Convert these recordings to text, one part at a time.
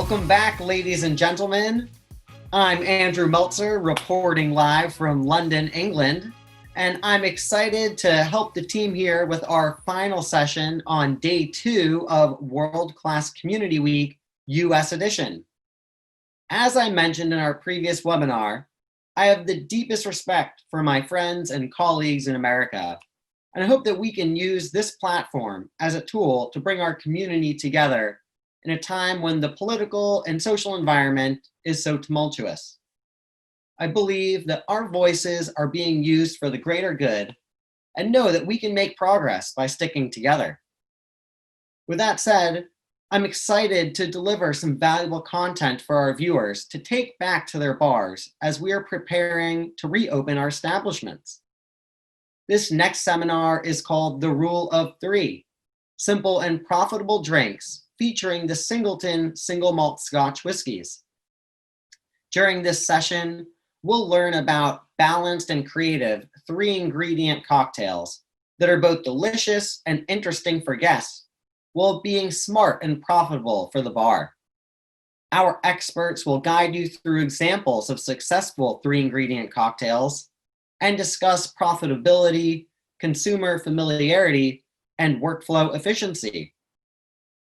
Welcome back, ladies and gentlemen. I'm Andrew Meltzer, reporting live from London, England, and I'm excited to help the team here with our final session on day 2 of World Class Community Week, US edition. As I mentioned in our previous webinar, I have the deepest respect for my friends and colleagues in America, and I hope that we can use this platform as a tool to bring our community together in a time when the political and social environment is so tumultuous. I believe that our voices are being used for the greater good and know that we can make progress by sticking together. With that said, I'm excited to deliver some valuable content for our viewers to take back to their bars as we are preparing to reopen our establishments. This next seminar is called The Rule of Three: Simple and Profitable Drinks, featuring the Singleton single malt Scotch whiskies. During this session, we'll learn about balanced and creative 3-ingredient cocktails that are both delicious and interesting for guests, while being smart and profitable for the bar. Our experts will guide you through examples of successful 3-ingredient cocktails and discuss profitability, consumer familiarity, and workflow efficiency.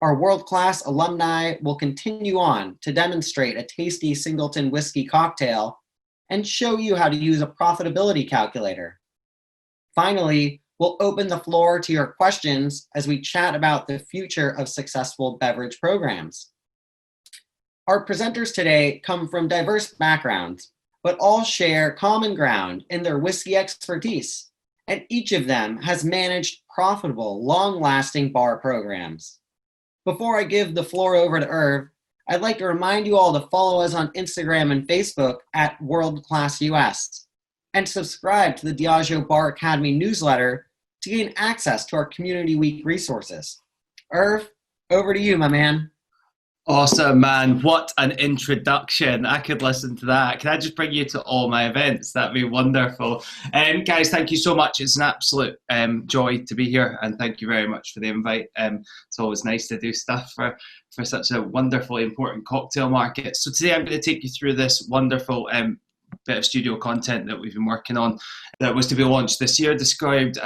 Our world-class alumni will continue on to demonstrate a tasty Singleton whiskey cocktail and show you how to use a profitability calculator. Finally, we'll open the floor to your questions as we chat about the future of successful beverage programs. Our presenters today come from diverse backgrounds, but all share common ground in their whiskey expertise, and each of them has managed profitable, long-lasting bar programs. Before I give the floor over to Irv, I'd like to remind you all to follow us on Instagram and Facebook at World Class US and subscribe to the Diageo Bar Academy newsletter to gain access to our Community Week resources. Irv, over to you, my man. Awesome, man. What an introduction. I could listen to that. Can I just bring you to all my events? That'd be wonderful. Guys, thank you so much. It's an absolute joy to be here, and thank you very much for the invite. It's always nice to do stuff for such a wonderfully important cocktail market. So today I'm going to take you through this wonderful bit of studio content that we've been working on that was to be launched this year,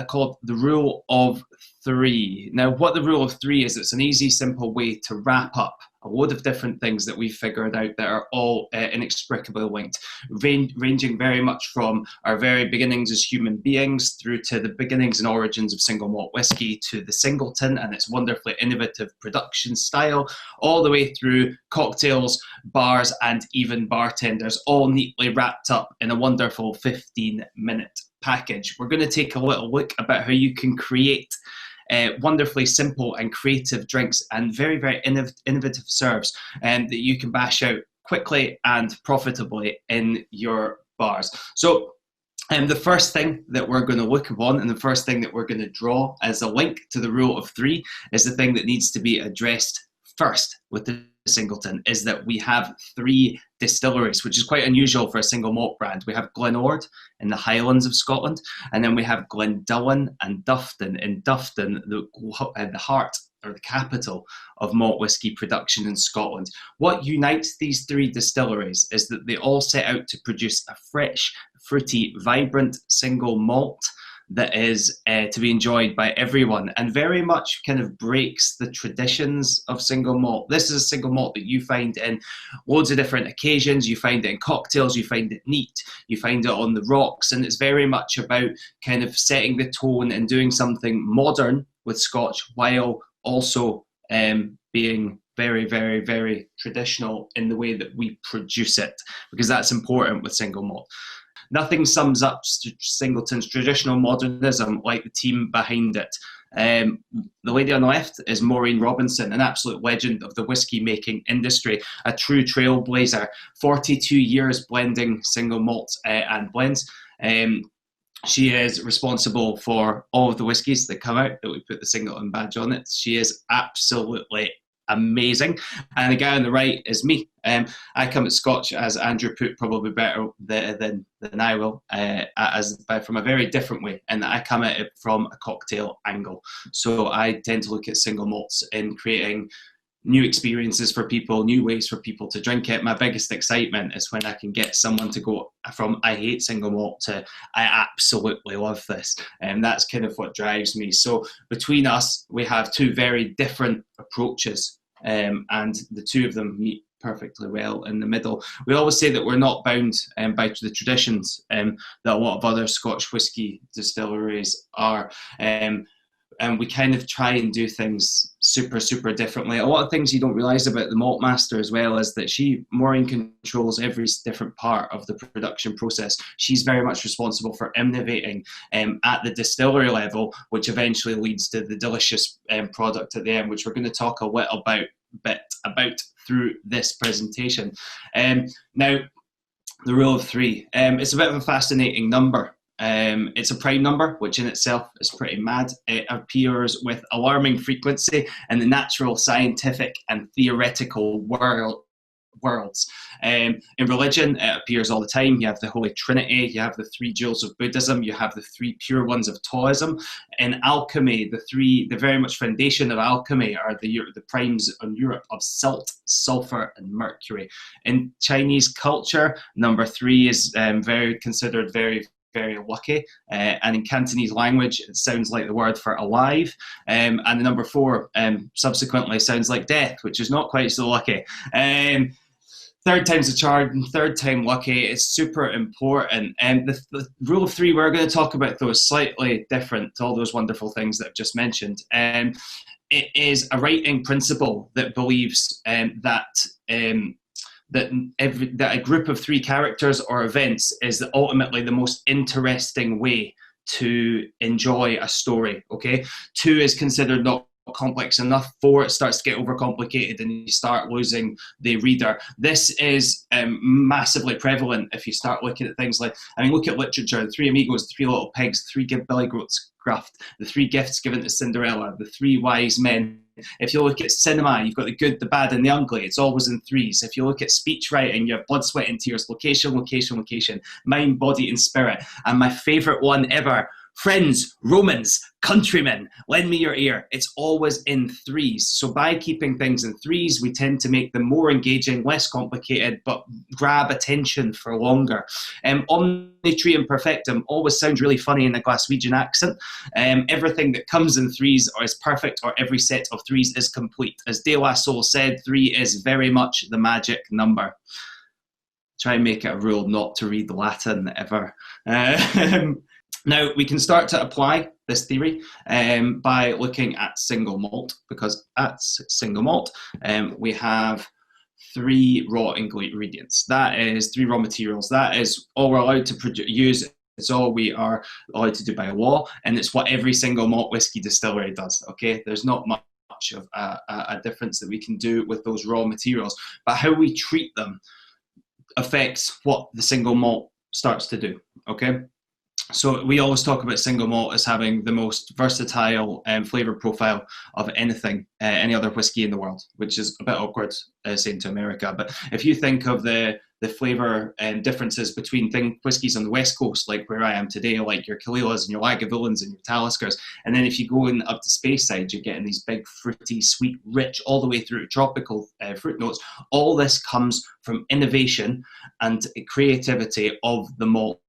called The Rule of Three. Now, what the Rule of Three is, it's an easy, simple way to wrap up a load of different things that we've figured out that are all inextricably linked, ranging very much from our very beginnings as human beings through to the beginnings and origins of single malt whiskey to the Singleton and its wonderfully innovative production style, all the way through cocktails, bars, and even bartenders, all neatly wrapped up in a wonderful 15-minute package. We're going to take a little look about how you can create wonderfully simple and creative drinks and very, very innovative serves that you can bash out quickly and profitably in your bars. So the first thing that we're going to look upon and the first thing that we're going to draw as a link to the Rule of Three is the thing that needs to be addressed first with the Singleton, is that we have 3 distilleries, which is quite unusual for a single malt brand. We have Glenord in the Highlands of Scotland, and then we have Glendullan and Dufton in Dufton, the heart or the capital of malt whiskey production in Scotland. What unites these 3 distilleries is that they all set out to produce a fresh, fruity, vibrant single malt that is to be enjoyed by everyone and very much kind of breaks the traditions of single malt. This is a single malt that you find in loads of different occasions. You find it in cocktails, you find it neat, you find it on the rocks, and it's very much about kind of setting the tone and doing something modern with Scotch while also being very, very, very traditional in the way that we produce it, because that's important with single malt. Nothing sums up Singleton's traditional modernism like the team behind it. The lady on the left is Maureen Robinson, an absolute legend of the whiskey making industry, a true trailblazer, 42 years blending single malts and blends. She is responsible for all of the whiskies that come out that we put the Singleton badge on it. She is absolutely amazing. And the guy on the right is me. I come at Scotch, as Andrew put probably better than I will, from a very different way, and I come at it from a cocktail angle. So I tend to look at single malts in creating new experiences for people, new ways for people to drink it. My biggest excitement is when I can get someone to go from I hate single malt to I absolutely love this. And that's kind of what drives me. So between us, we have two very different approaches, and the two of them meet perfectly well in the middle. We always say that we're not bound by the traditions that a lot of other Scotch whisky distilleries are. And we kind of try and do things super differently. A lot of things you don't realise about the malt master as well is that Maureen controls every different part of the production process. She's very much responsible for innovating at the distillery level, which eventually leads to the delicious product at the end, which we're going to talk a little bit about through this presentation. Now, the rule of three. It's a bit of a fascinating number. It's a prime number, which in itself is pretty mad. It appears with alarming frequency in the natural, scientific, and theoretical worlds. In religion, it appears all the time. You have the Holy Trinity, you have the three jewels of Buddhism, you have the three pure ones of Taoism. In alchemy, the very much foundation of alchemy are the primes in Europe of salt, sulfur, and mercury. In Chinese culture, number three is considered very lucky, and in Cantonese language it sounds like the word for alive, and the number four subsequently sounds like death, which is not quite so lucky. Third time's a charm, third time lucky. It's super important. And the rule of three, we're going to talk about those slightly different to all those wonderful things that I've just mentioned. It is a writing principle that believes that a group of three characters or events is ultimately the most interesting way to enjoy a story. Okay, two is considered not complex enough. Four, it starts to get overcomplicated and you start losing the reader. This is massively prevalent if you start looking at things like, look at literature: the three amigos, the three little pigs, the three Billy Goats Gruff, the three gifts given to Cinderella, the three wise men. If you look at cinema, you've got the good, the bad, and the ugly. It's always in threes. If you look at speech writing, you have blood, sweat, and tears. Location, location, location. Mind, body, and spirit. And my favourite one ever: friends, Romans, countrymen, lend me your ear. It's always in threes. So by keeping things in threes, we tend to make them more engaging, less complicated, but grab attention for longer. Omnitrium perfectum always sounds really funny in a Glaswegian accent. Everything that comes in threes or is perfect, or every set of threes is complete. As De La Soul said, three is very much the magic number. Try and make it a rule not to read Latin ever. Now, we can start to apply this theory by looking at single malt, because at single malt, we have three raw ingredients. That is three raw materials. That is all we're allowed to use. It's all we are allowed to do by law, and it's what every single malt whiskey distillery does, okay? There's not much of a difference that we can do with those raw materials, but how we treat them affects what the single malt starts to do, okay? So we always talk about single malt as having the most versatile flavour profile of anything, any other whiskey in the world, which is a bit awkward saying to America. But if you think of the flavour differences between whiskies on the West Coast, like where I am today, like your Kalilas and your Lagavulins and your Taliskers, and then if you go in up to Speyside, you're getting these big, fruity, sweet, rich, all the way through to tropical fruit notes. All this comes from innovation and creativity of the malt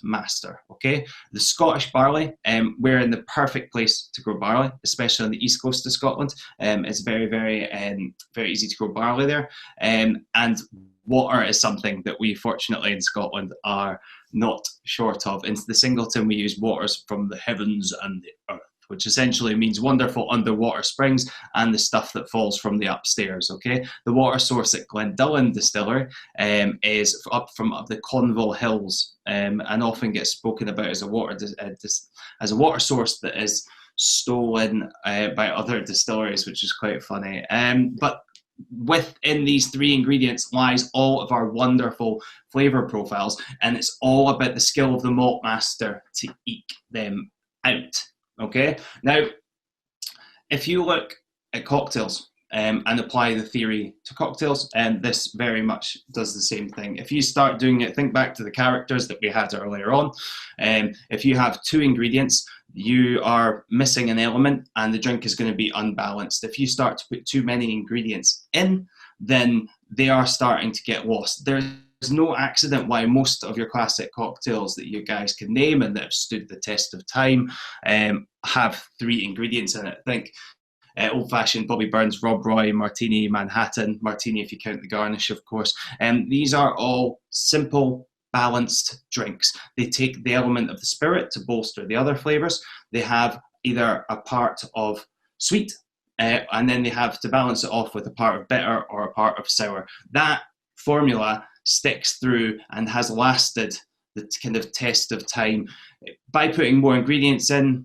master. Okay, the Scottish barley, we're in the perfect place to grow barley, especially on the east coast of Scotland. It's very easy to grow barley there, and water is something that we fortunately in Scotland are not short of. In the Singleton, we use waters from the heavens and the earth, which essentially means wonderful underwater springs and the stuff that falls from the upstairs, okay? The water source at Glendullan Distillery is up from the Conville Hills, and often gets spoken about as a water source that is stolen by other distilleries, which is quite funny. But within these three ingredients lies all of our wonderful flavour profiles, and it's all about the skill of the malt master to eke them out. Okay, now if you look at cocktails, and apply the theory to cocktails, and this very much does the same thing. If you start doing it, think back to the characters that we had earlier on. If you have 2 ingredients, you are missing an element and the drink is going to be unbalanced. If you start to put too many ingredients in, then they are starting to get lost. There's no accident why most of your classic cocktails that you guys can name and that have stood the test of time have 3 ingredients in it. Think Old Fashioned, Bobby Burns, Rob Roy, Martini, Manhattan, Martini if you count the garnish, of course. These are all simple, balanced drinks. They take the element of the spirit to bolster the other flavors. They have either a part of sweet, and then they have to balance it off with a part of bitter or a part of sour. That formula sticks through and has lasted the kind of test of time. By putting more ingredients in,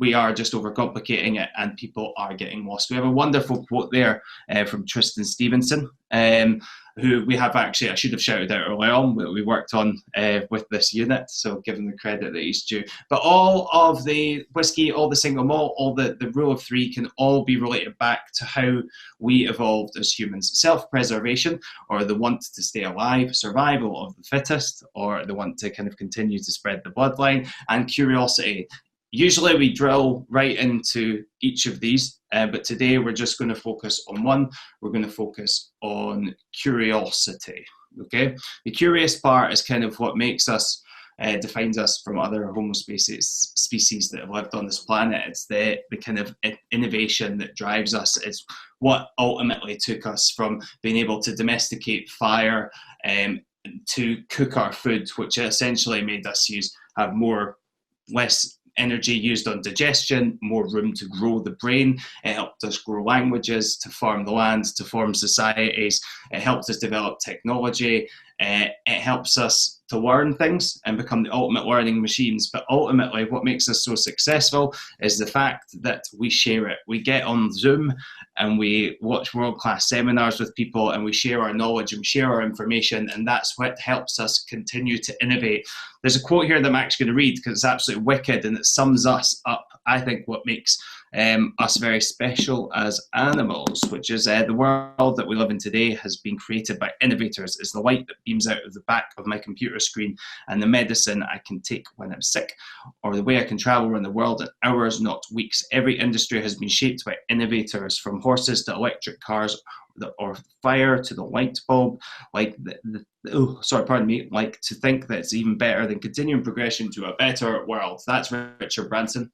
we are just overcomplicating it and people are getting lost. We have a wonderful quote there from Tristan Stevenson, who we have actually, I should have shouted out earlier on, we worked on with this unit, so give him the credit that he's due. But all of the whiskey, all the single malt, all the rule of 3 can all be related back to how we evolved as humans. Self-preservation, or the want to stay alive, survival of the fittest, or the want to kind of continue to spread the bloodline, and curiosity. Usually we drill right into each of these, but today we're just going to focus on one. We're going to focus on curiosity, okay? The curious part is kind of what makes us, defines us from other Homo species that have lived on this planet. It's the kind of innovation that drives us. It's what ultimately took us from being able to domesticate fire to cook our food, which essentially made us have less energy used on digestion, more room to grow the brain. It helped us grow languages, to farm the land, to form societies. It helped us develop technology. It helps us to learn things and become the ultimate learning machines. But ultimately, what makes us so successful is the fact that we share it. We get on Zoom and we watch world-class seminars with people and we share our knowledge and we share our information, and that's what helps us continue to innovate. There's a quote here that I'm actually going to read because it's absolutely wicked and it sums us up, I think, what makes us very special as animals, which is the world that we live in today has been created by innovators. It's the light that beams out of the back of my computer screen and the medicine I can take when I'm sick, or the way I can travel around the world in hours, not weeks. Every industry has been shaped by innovators, from horses to electric cars, or fire to the light bulb. Like like to think that it's even better than continuing progression to a better world. That's Richard Branson.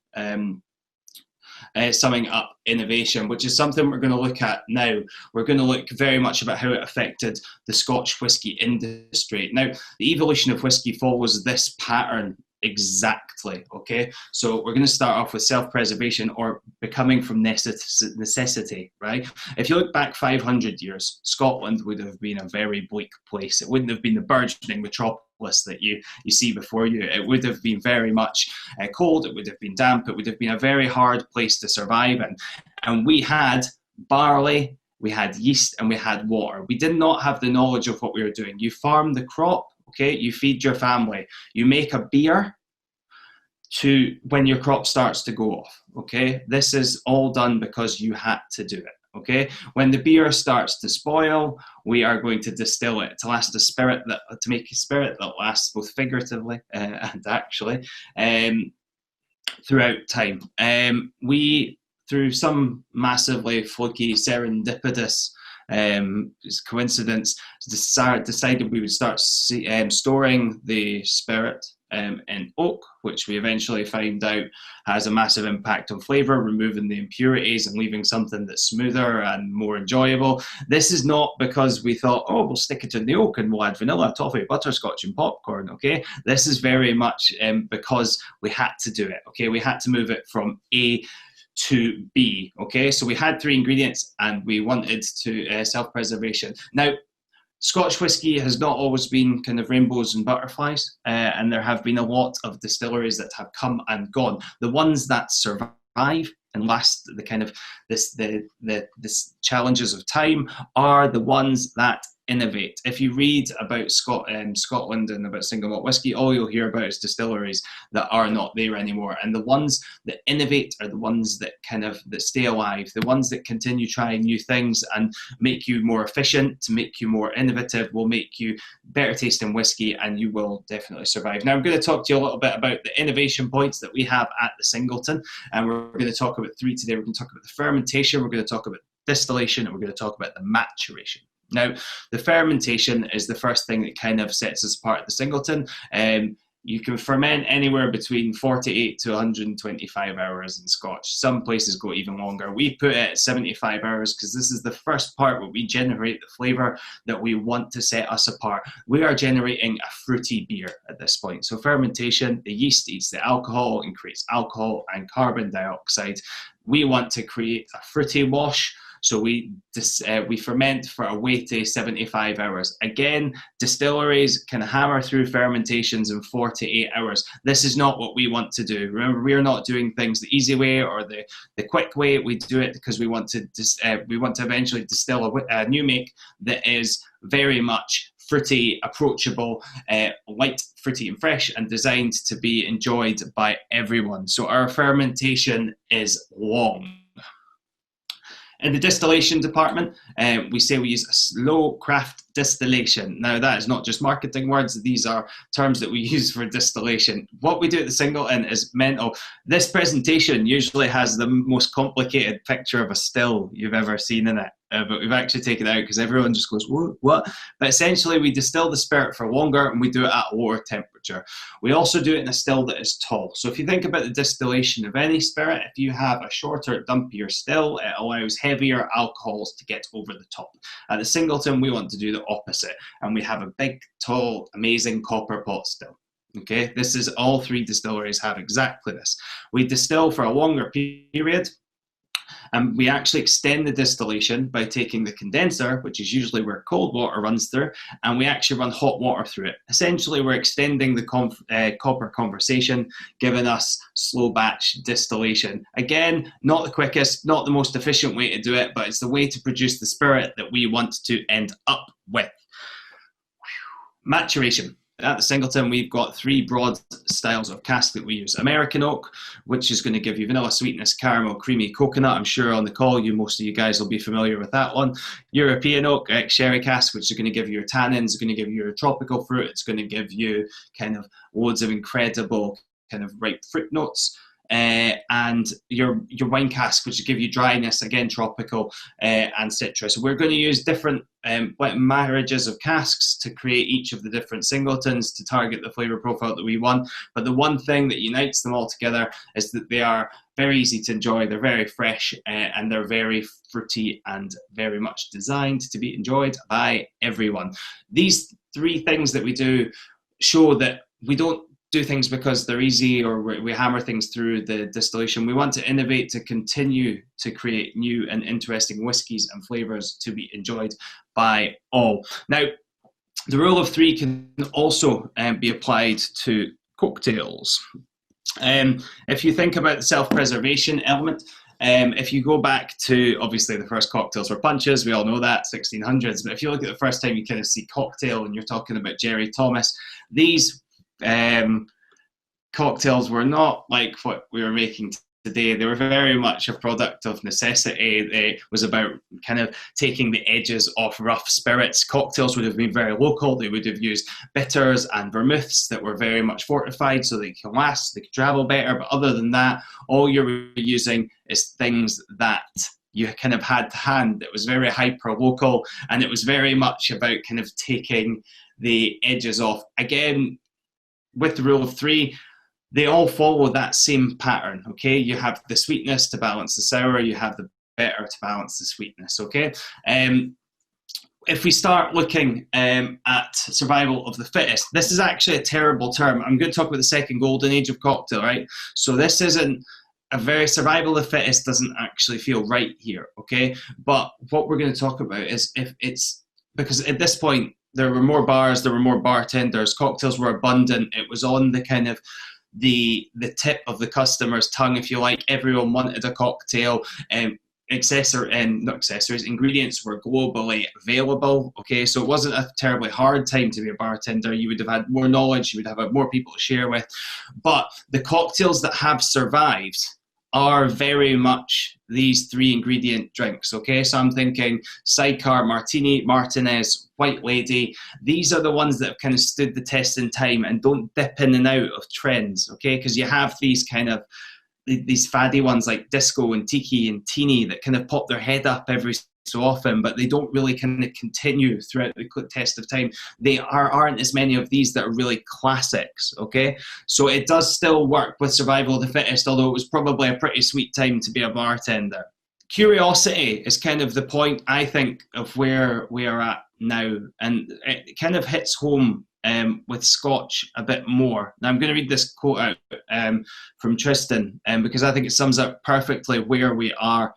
Summing up innovation, which is something we're going to look at now. We're going to look very much about how it affected the Scotch whisky industry. Now, the evolution of whisky follows this pattern exactly, okay? So we're going to start off with self-preservation, or becoming from necessity, right? If you look back 500 years, Scotland would have been a very bleak place. It wouldn't have been the burgeoning metropolis that you see before you. It would have been very much cold, it would have been damp, it would have been a very hard place to survive in. And we had barley, we had yeast, and we had water. We did not have the knowledge of what we were doing. You farm the crop, okay, you feed your family, you make a beer to when your crop starts to go off, okay? This is all done because you had to do it. Okay, when the beer starts to spoil, we are going to distill it to make a spirit that lasts both figuratively and actually throughout time. We, through some massively fluky, serendipitous coincidence, decided we would start storing the spirit in oak, which we eventually find out has a massive impact on flavour, removing the impurities and leaving something that's smoother and more enjoyable. This is not because we thought, oh, we'll stick it in the oak and we'll add vanilla, toffee, butterscotch and popcorn, okay? This is very much because we had to do it, okay? We had to move it from A to B, okay? So we had 3 ingredients and we wanted to self-preservation. Now, Scotch whisky has not always been kind of rainbows and butterflies, and there have been a lot of distilleries that have come and gone. The ones that survive and last the kind of this challenges of time are the ones that innovate. If you read about Scotland and about single malt whiskey, all you'll hear about is distilleries that are not there anymore. And the ones that innovate are the ones that that stay alive, the ones that continue trying new things and make you more efficient, to make you more innovative, will make you better tasting whiskey, and you will definitely survive. Now, I'm going to talk to you a little bit about the innovation points that we have at the Singleton, and we're going to talk about 3 today. We're going to talk about the fermentation, we're going to talk about distillation, and we're going to talk about the maturation. Now, the fermentation is the first thing that sets us apart at the Singleton. You can ferment anywhere between 48 to 125 hours in Scotch. Some places go even longer. We put it at 75 hours because this is the first part where we generate the flavour that we want to set us apart. We are generating a fruity beer at this point. So fermentation, the yeast eats the alcohol and creates alcohol and carbon dioxide. We want to create a fruity wash. So we ferment for a weighty 75 hours. Again, distilleries can hammer through fermentations in 4 to 8 hours. This is not what we want to do. Remember, we are not doing things the easy way or the quick way. We do it because we want to eventually distill a new make that is very much fruity, approachable, light, fruity and fresh, and designed to be enjoyed by everyone. So our fermentation is long. In the distillation department, we say we use a slow craft distillation. Now, that is not just marketing words. These are terms that we use for distillation. What we do at the Singleton is mental. This presentation usually has the most complicated picture of a still you've ever seen in it. But we've actually taken it out because everyone just goes, what? But essentially, we distill the spirit for longer and we do it at a lower temperature. We also do it in a still that is tall. So if you think about the distillation of any spirit, if you have a shorter, dumpier still, it allows heavier alcohols to get over the top. At the Singleton, we want to do the opposite. And we have a big, tall, amazing copper pot still. Okay, this is all 3 distilleries have exactly this. We distill for a longer period. And we actually extend the distillation by taking the condenser, which is usually where cold water runs through, and we actually run hot water through it. Essentially, we're extending the copper conversation, giving us slow batch distillation. Again, not the quickest, not the most efficient way to do it, but it's the way to produce the spirit that we want to end up with. Maturation. At the Singleton, we've got 3 broad styles of cask that we use. American oak, which is going to give you vanilla sweetness, caramel, creamy coconut. I'm sure on the call, most of you guys will be familiar with that one. European oak, sherry cask, which is going to give you your tannins, going to give you your tropical fruit. It's going to give you loads of incredible ripe fruit notes. And your wine cask, which will give you dryness, again tropical, and citrus. We're going to use different marriages of casks to create each of the different Singletons to target the flavour profile that we want. But the one thing that unites them all together is that they are very easy to enjoy, they're very fresh, and they're very fruity and very much designed to be enjoyed by everyone. These 3 things that we do show that we don't do things because they're easy or we hammer things through the distillation. We want to innovate to continue to create new and interesting whiskies and flavours to be enjoyed by all. Now, the rule of 3 can also be applied to cocktails. If you think about the self-preservation element, if you go back to, obviously the first cocktails were punches, we all know that, 1600s, but if you look at the first time you see cocktail and you're talking about Jerry Thomas, these cocktails were not like what we were making today. They were very much a product of necessity. It was about taking the edges off rough spirits. Cocktails would have been very local. They would have used bitters and vermouths that were very much fortified so they can last, they can travel better. But other than that, all you're using is things that you had to hand. It was very hyper local, and it was very much about taking the edges off. Again, with the rule of 3, they all follow that same pattern, okay? You have the sweetness to balance the sour, you have the bitter to balance the sweetness, okay? If we start looking at survival of the fittest, this is actually a terrible term. I'm going to talk about the second golden age of cocktail, right? So this isn't a very survival of the fittest, doesn't actually feel right here, okay? But what we're going to talk about is if it's, because at this point, there were more bars, there were more bartenders, cocktails were abundant. It was on the the tip of the customer's tongue, if you like. Everyone wanted a cocktail. ingredients were globally available. Okay, so it wasn't a terribly hard time to be a bartender. You would have had more knowledge, you would have had more people to share with. But the cocktails that have survived are very much these 3 ingredient drinks. Okay, so I'm thinking Sidecar, Martini, Martinez, White Lady. These are the ones that have kind of stood the test in time and don't dip in and out of trends. Okay, because you have these kind of these faddy ones like Disco and Tiki and Teeny that kind of pop their head up every so often, but they don't really kind of continue throughout the test of time. Aren't as many of these that are really classics, okay? So it does still work with survival of the fittest, although it was probably a pretty sweet time to be a bartender. Curiosity is kind of the point, I think, of where we are at now, and it kind of hits home with Scotch a bit more. Now I'm going to read this quote out from Tristan because I think it sums up perfectly where we are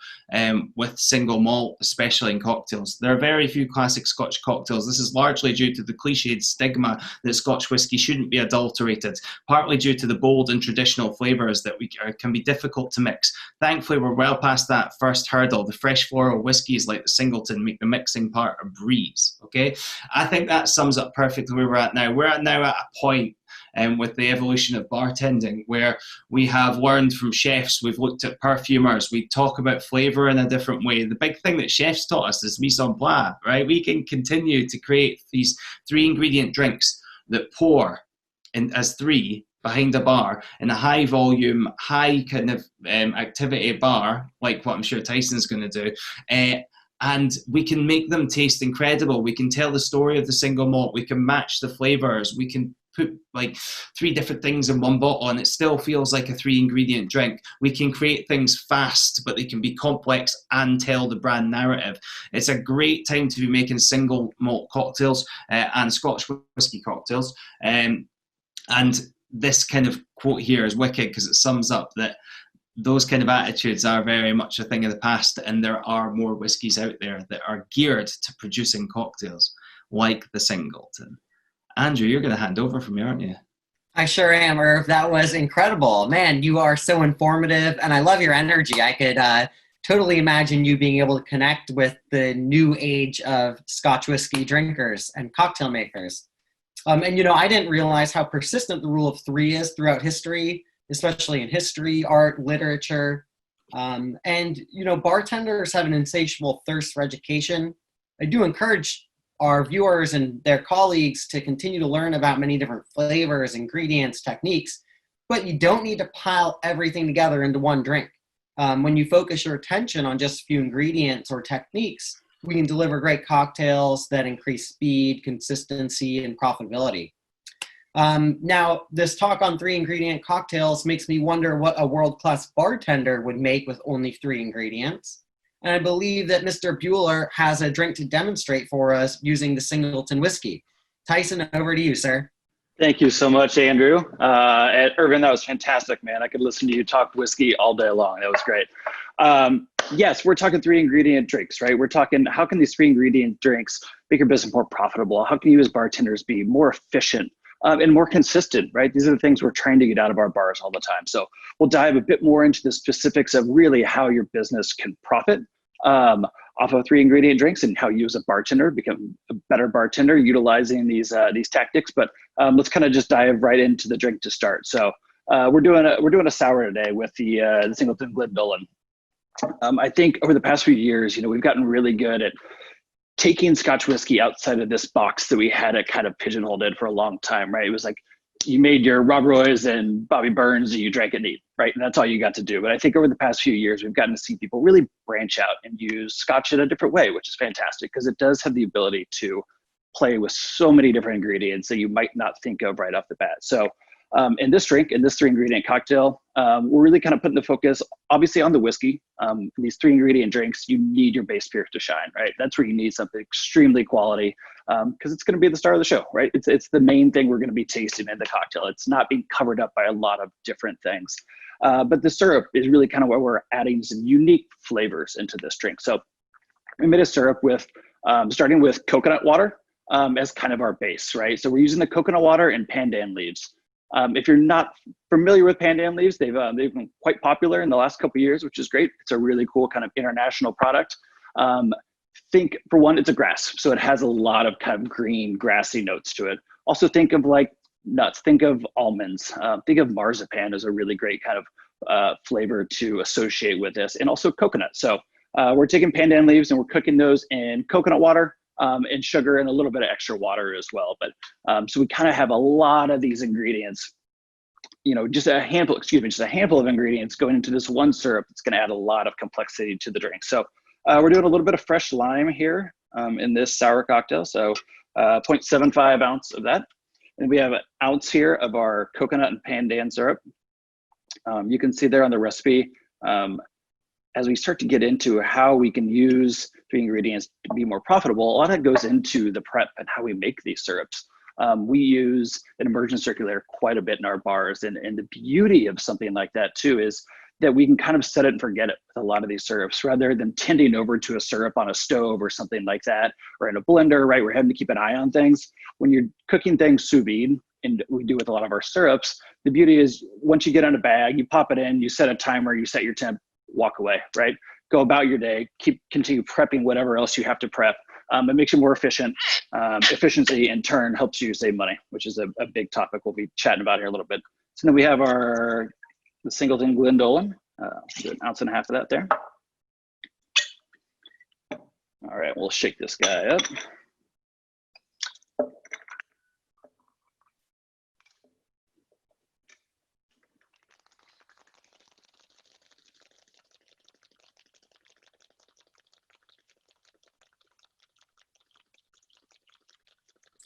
with single malt, especially in cocktails. There are very few classic Scotch cocktails. This is largely due to the cliched stigma that Scotch whisky shouldn't be adulterated, partly due to the bold and traditional flavours that can be difficult to mix. Thankfully, we're well past that first hurdle. The fresh floral whiskies like the Singleton make the mixing part a breeze. Okay, I think that sums up perfectly where we're at now. We're now at a point with the evolution of bartending where we have learned from chefs, we've looked at perfumers, we talk about flavour in a different way. The big thing that chefs taught us is mise en place, right? We can continue to create these 3 ingredient drinks that pour in as 3 behind a bar in a high volume, high kind of activity bar, like what I'm sure Tyson's going to do. And we can make them taste incredible. We can tell the story of the single malt. We can match the flavors. We can put like 3 different things in one bottle and it still feels like a 3 ingredient drink. We can create things fast, but they can be complex and tell the brand narrative. It's a great time to be making single malt cocktails and Scotch whisky cocktails. And this kind of quote here is wicked because it sums up that those kind of attitudes are very much a thing of the past, and there are more whiskies out there that are geared to producing cocktails like the Singleton. Andrew, you're going to hand over from me, aren't you? I sure am, Irv. That was incredible. Man, you are so informative, and I love your energy. I could totally imagine you being able to connect with the new age of Scotch whiskey drinkers and cocktail makers. And, I didn't realize how persistent the rule of 3 is throughout history, especially in history, art, literature. And, bartenders have an insatiable thirst for education. I do encourage our viewers and their colleagues to continue to learn about many different flavors, ingredients, techniques, but you don't need to pile everything together into one drink. When you focus your attention on just a few ingredients or techniques, we can deliver great cocktails that increase speed, consistency, and profitability. Now, this talk on 3 ingredient cocktails makes me wonder what a world-class bartender would make with only 3 ingredients. And I believe that Mr. Buhler has a drink to demonstrate for us using the Singleton whiskey. Tyson, over to you, sir. Thank you so much, Andrew. Irvin, that was fantastic, man. I could listen to you talk whiskey all day long. That was great. Yes, we're talking 3 ingredient drinks, right? We're talking, how can these 3 ingredient drinks make your business more profitable? How can you as bartenders be more efficient and more consistent, right? These are the things we're trying to get out of our bars all the time. So we'll dive a bit more into the specifics of really how your business can profit off of 3 ingredient drinks and how you as a bartender become a better bartender utilizing these tactics. But let's kind of just dive right into the drink to start. So we're doing a sour today with the Singleton Glenfillan. I think over the past few years, we've gotten really good at taking Scotch whiskey outside of this box that we had it kind of pigeonholed in for a long time, right? It was like you made your Rob Roy's and Bobby Burns and you drank it neat, right? And that's all you got to do. But I think over the past few years, we've gotten to see people really branch out and use Scotch in a different way, which is fantastic because it does have the ability to play with so many different ingredients that you might not think of right off the bat. So in this drink, in this 3 ingredient cocktail, we're really kind of putting the focus obviously on the whiskey. These 3 ingredient drinks, you need your base spirit to shine, right? That's where you need something extremely quality because it's going to be the star of the show, right? It's the main thing we're going to be tasting in the cocktail. It's not being covered up by a lot of different things. But the syrup is really kind of where we're adding some unique flavors into this drink. So we made a syrup with starting with coconut water as kind of our base, right? So we're using the coconut water and pandan leaves. If you're not familiar with pandan leaves, they've been quite popular in the last couple of years, which is great. It's a really cool kind of international product. Think, for one, it's a grass, so it has a lot of kind of green, grassy notes to it. Also think of like nuts, think of almonds, think of marzipan as a really great kind of flavor to associate with this, and also coconut. So we're taking pandan leaves and we're cooking those in coconut water and sugar and a little bit of extra water as well. But so we kind of have a lot of these ingredients, just a handful of ingredients going into this one syrup that's going to add a lot of complexity to the drink. So we're doing a little bit of fresh lime here in this sour cocktail. So 0.75 ounce of that. And we have an ounce here of our coconut and pandan syrup. You can see there on the recipe, as we start to get into how we can use the ingredients to be more profitable, a lot of it goes into the prep and how we make these syrups. We use an immersion circulator quite a bit in our bars. And the beauty of something like that too is that we can kind of set it and forget it with a lot of these syrups, rather than tending over to a syrup on a stove or something like that, or in a blender, right? We're having to keep an eye on things. When you're cooking things sous vide, and we do with a lot of our syrups, the beauty is once you get in a bag, you pop it in, you set a timer, you set your temp, walk away, right? Go about your day, continue prepping whatever else you have to prep. It makes you more efficient. Efficiency in turn helps you save money, which is a big topic we'll be chatting about here a little bit. So then we have the Singleton Glendolan, do an ounce and a half of that there. All right, we'll shake this guy up.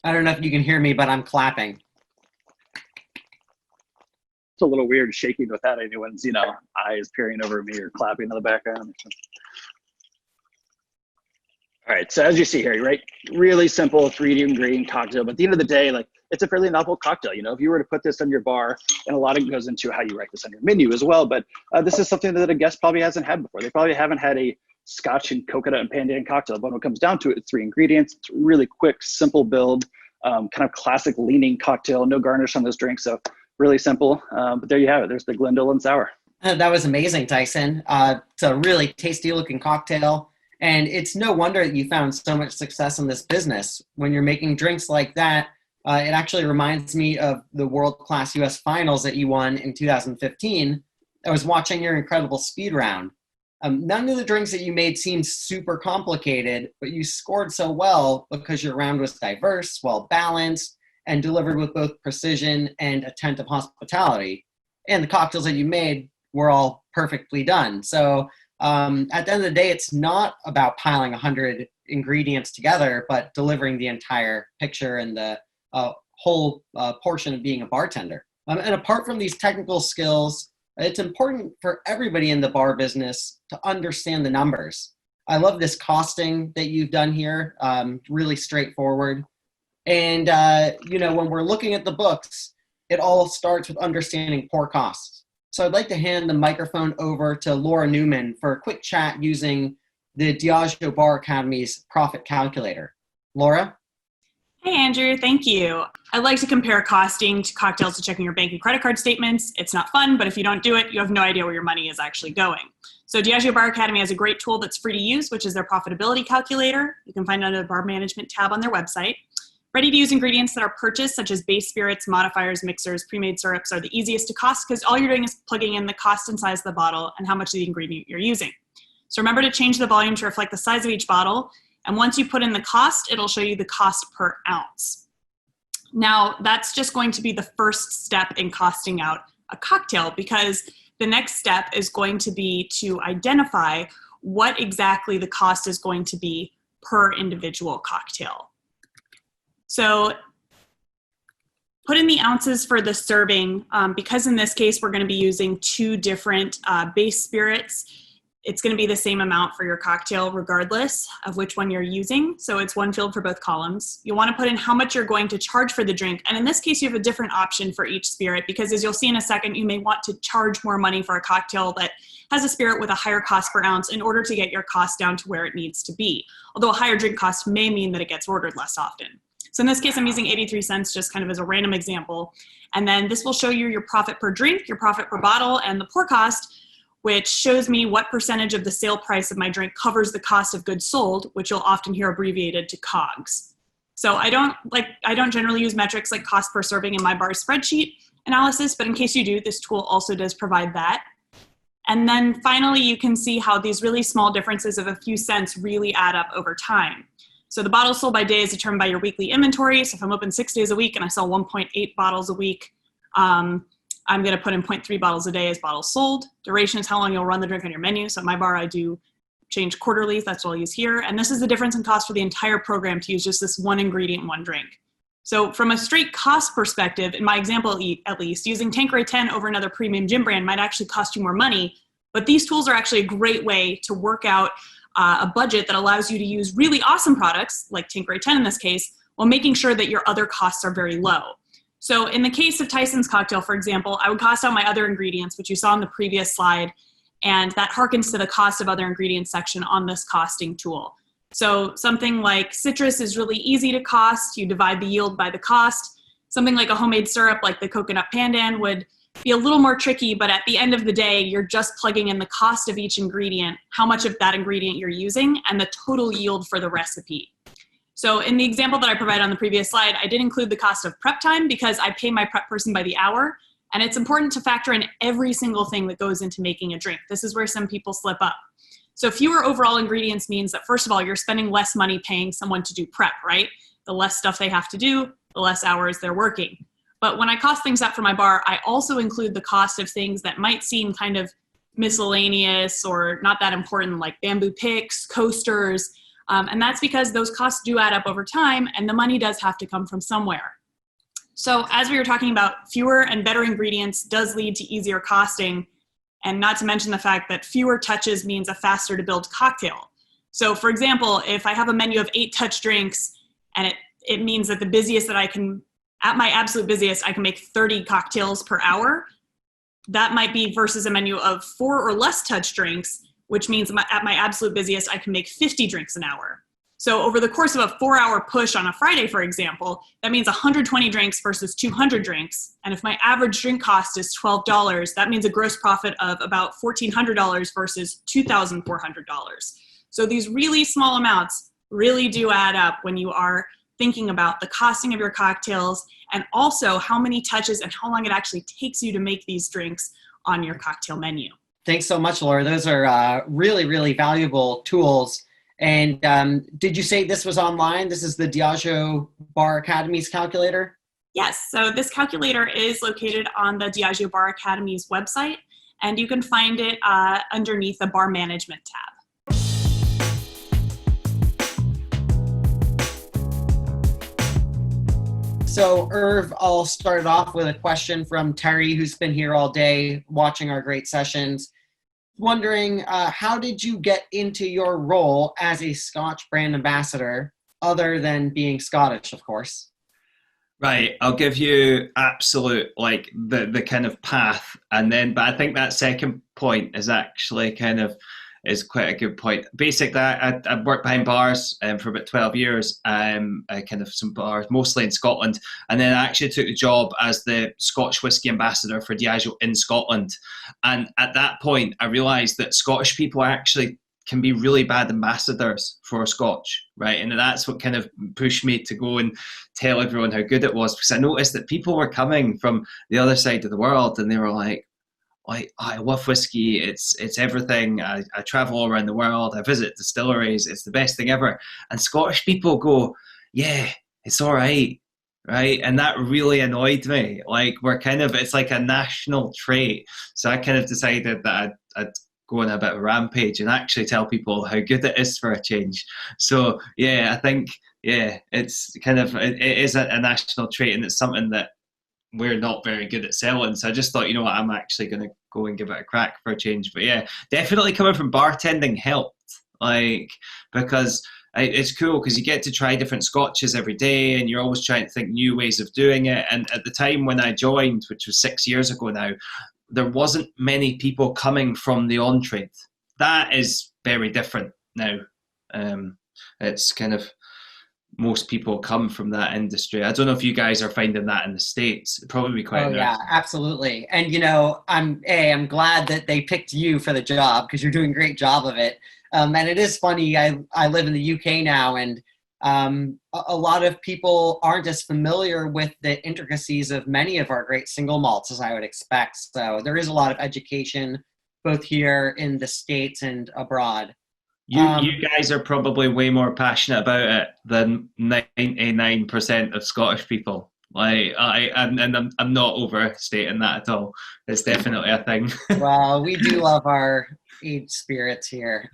I don't know if you can hear me, but I'm clapping. It's a little weird shaking without anyone's, eyes peering over me or clapping in the background. All right, so as you see here, right, really simple 3D ingredient cocktail, but at the end of the day, like, it's a fairly novel cocktail. If you were to put this on your bar, and a lot of it goes into how you write this on your menu as well, but this is something that a guest probably hasn't had before. They probably haven't had a Scotch and coconut and pandan cocktail, but when it comes down to it, it's 3 ingredients. It's really quick, simple build, kind of classic leaning cocktail, no garnish on this drink, so really simple. But there you have it. There's the Glendolan Sour. That was amazing, Tyson. It's a really tasty looking cocktail. And it's no wonder that you found so much success in this business. When you're making drinks like that, it actually reminds me of the world-class US finals that you won in 2015. I was watching your incredible speed round. None of the drinks that you made seemed super complicated, but you scored so well because your round was diverse, well-balanced, and delivered with both precision and attentive hospitality. And the cocktails that you made were all perfectly done. So at the end of the day, it's not about piling 100 ingredients together, but delivering the entire picture and the whole portion of being a bartender. And apart from these technical skills, it's important for everybody in the bar business to understand the numbers. I love this costing that you've done here, really straightforward. And, when we're looking at the books, it all starts with understanding pour costs. So I'd like to hand the microphone over to Laura Newman for a quick chat using the Diageo Bar Academy's profit calculator. Laura? Hey, Andrew, thank you. I like to compare costing to cocktails to checking your bank and credit card statements. It's not fun, but if you don't do it, you have no idea where your money is actually going. So Diageo Bar Academy has a great tool that's free to use, which is their profitability calculator. You can find it under the bar management tab on their website. Ready-to-use ingredients that are purchased, such as base spirits, modifiers, mixers, pre-made syrups, are the easiest to cost because all you're doing is plugging in the cost and size of the bottle and how much of the ingredient you're using. So remember to change the volume to reflect the size of each bottle. And once you put in the cost, it'll show you the cost per ounce. Now, that's just going to be the first step in costing out a cocktail, because the next step is going to be to identify what exactly the cost is going to be per individual cocktail. So put in the ounces for the serving, because in this case, we're going to be using 2 different base spirits. It's going to be the same amount for your cocktail regardless of which one you're using. So it's one field for both columns. You'll want to put in how much you're going to charge for the drink. And in this case, you have a different option for each spirit, because as you'll see in a second, you may want to charge more money for a cocktail that has a spirit with a higher cost per ounce in order to get your cost down to where it needs to be. Although a higher drink cost may mean that it gets ordered less often. So in this case, I'm using 83 cents just kind of as a random example. And then this will show you your profit per drink, your profit per bottle, and the pour cost, which shows me what percentage of the sale price of my drink covers the cost of goods sold, which you'll often hear abbreviated to COGS. So I don't generally use metrics like cost per serving in my bar spreadsheet analysis, but in case you do, this tool also does provide that. And then finally, you can see how these really small differences of a few cents really add up over time. So the bottles sold by day is determined by your weekly inventory. So if I'm open 6 days a week and I sell 1.8 bottles a week, I'm going to put in 0.3 bottles a day as bottles sold. Duration is how long you'll run the drink on your menu. So at my bar, I do change quarterly. That's what I'll use here. And this is the difference in cost for the entire program to use just this one ingredient, one drink. So from a straight cost perspective, in my example at least, using Tanqueray 10 over another premium gin brand might actually cost you more money. But these tools are actually a great way to work out a budget that allows you to use really awesome products, like Tanqueray 10 in this case, while making sure that your other costs are very low. So in the case of Tyson's cocktail, for example, I would cost out my other ingredients, which you saw in the previous slide, and that harkens to the cost of other ingredients section on this costing tool. So something like citrus is really easy to cost. You divide the yield by the cost. Something like a homemade syrup like the coconut pandan would be a little more tricky, but at the end of the day, you're just plugging in the cost of each ingredient, how much of that ingredient you're using, and the total yield for the recipe. So in the example that I provided on the previous slide, I did include the cost of prep time because I pay my prep person by the hour, and it's important to factor in every single thing that goes into making a drink. This is where some people slip up. So fewer overall ingredients means that, first of all, you're spending less money paying someone to do prep, right? The less stuff they have to do, the less hours they're working. But when I cost things out for my bar, I also include the cost of things that might seem kind of miscellaneous or not that important, like bamboo picks, coasters, and that's because those costs do add up over time, and the money does have to come from somewhere. So as we were talking about, fewer and better ingredients does lead to easier costing, and not to mention the fact that fewer touches means a faster to build cocktail. So for example, if I have a menu of 8 touch drinks, and it means that the busiest that I can, at my absolute busiest, I can make 30 cocktails per hour. That might be versus a menu of 4 or less touch drinks, which means at my absolute busiest, I can make 50 drinks an hour. So over the course of a 4-hour push on a Friday, for example, that means 120 drinks versus 200 drinks. And if my average drink cost is $12, that means a gross profit of about $1,400 versus $2,400. So these really small amounts really do add up when you are thinking about the costing of your cocktails and also how many touches and how long it actually takes you to make these drinks on your cocktail menu. Thanks so much, Laura. Those are really, really valuable tools. And did you say this was online? This is the Diageo Bar Academy's calculator? Yes, so this calculator is located on the Diageo Bar Academy's website, and you can find it underneath the Bar Management tab. So, Irv, I'll start it off with a question from Terry, who's been here all day watching our great sessions. Wondering, how did you get into your role as a Scotch brand ambassador, other than being Scottish, of course? Right, I'll give you absolute, like, the kind of path, and then, but I think that second point is actually is quite a good point. Basically, I worked behind bars for about 12 years, kind of some bars, mostly in Scotland. And then I actually took the job as the Scotch whisky ambassador for Diageo in Scotland. And at that point, I realised that Scottish people actually can be really bad ambassadors for Scotch, right? And that's what kind of pushed me to go and tell everyone how good it was, because I noticed that people were coming from the other side of the world and they were like, I love whiskey, it's everything, I travel all around the world, I visit distilleries, it's the best thing ever. And Scottish people go, yeah, it's all right? And that really annoyed me. Like, it's like a national trait. So I kind of decided that I'd go on a bit of a rampage and actually tell people how good it is for a change. So yeah, I think, it's it is a national trait, and it's something that we're not very good at selling. So I just thought, you know what, I'm actually going to go and give it a crack for a change. But yeah, definitely coming from bartending helped, because it's cool because you get to try different scotches every day and you're always trying to think new ways of doing it. And at the time when I joined, which was 6 years ago now, there wasn't many people coming from the on-trade. That is very different now. It's most people come from that industry. I don't know if you guys are finding that in the States. It'd probably be quite Yeah, absolutely. And I'm glad that they picked you for the job because you're doing a great job of it. And it is funny. I live in the UK now, and a lot of people aren't as familiar with the intricacies of many of our great single malts as I would expect. So there is a lot of education both here in the States and abroad. You guys are probably way more passionate about it than 99% of Scottish people. I'm not overstating that at all. It's definitely a thing. Well, we do love our aged spirits here.